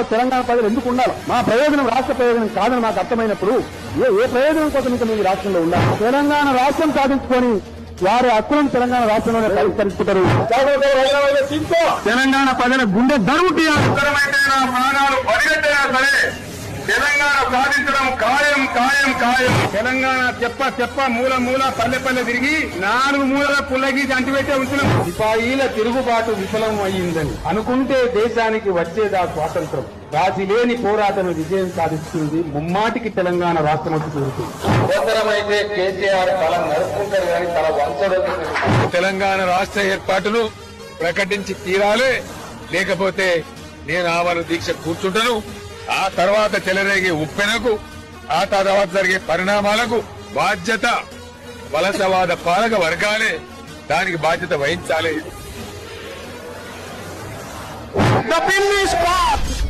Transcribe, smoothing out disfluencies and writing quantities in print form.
రాష్ట్రంలో తెలంగాణ ప్రజలు ఎందుకు ఉండాలి? మా ప్రయోజనం రాష్ట్ర ప్రయోజనం కాదని మాకు అర్థమైనప్పుడు ఏ ప్రయోజనం కోసం ఇంకా మీకు రాష్ట్రంలో ఉండాలి? తెలంగాణ రాష్ట్రం సాధించుకొని వారి హక్కులను తెలంగాణ రాష్ట్రంలోనే పరిష్కరించుకుంటారు. తెలంగాణ ప్రజల గుండె దరువుకి ప్రాణాలు పరిగెట్టైనా సరే తెలంగాణ సాధించడం ఖాయం ఖాయం ఖాయం. తెలంగాణ చెప్ప మూల మూల పల్లె పల్లె తిరిగి 4 మూలల పుల్లగీసి అంటిపెట్టే ఉంటున్నాం. సిపాయిల తిరుగుబాటు విఫలం అయ్యిందని అనుకుంటే దేశానికి వచ్చేదా స్వాతంత్రం? రాజీ లేని పోరాటం విజయం సాధిస్తుంది. ముమ్మాటికి తెలంగాణ రాష్ట్రం వచ్చి చూరుతుంది. అవసరమైతే కేసీఆర్ తల నడుపుకుంటారు కానీ తల వంచడం. తెలంగాణ రాష్ట్ర ఏర్పాటును ప్రకటించి తీరాలే, లేకపోతే నేను ఆమరణ దీక్ష కూర్చుంటాను. ఆ తర్వాత చెలరేగే ఉప్పెనకు, ఆ తర్వాత జరిగే పరిణామాలకు బాధ్యత వలసవాద పాలక వర్గాలే దానికి బాధ్యత వహించాలి. The bill is passed.